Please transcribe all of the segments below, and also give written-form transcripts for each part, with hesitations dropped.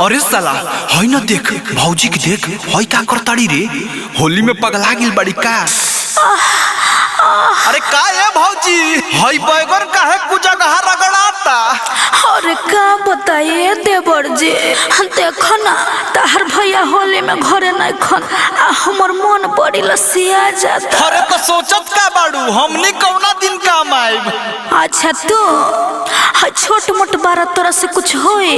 अरे साला हई न देख भौजी के देख हई का करताड़ी रे होली में पगला गिल बड़ी का। अरे का है भौजी हई बैगन काहे कुजगहा रगड़ाता। अरे का बताइए देवर जी देखो ना ताहर भैया होली में घरे नहीं खन आ हमर मन बड़ी लसिया जाता। अरे तो सोचत का बाड़ू हमनी कौना दिन काम आइब। अच्छा तू छोट मोट बारा तोरा से कुछ होई।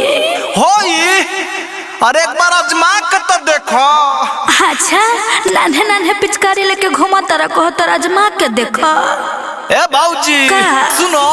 अरे एक बार आजमा के तो देखो। अच्छा नान्हे नान्हे पिचकारी लेके घुमा तारा कहो तारा आजमा के देखो। ए भौजी सुनो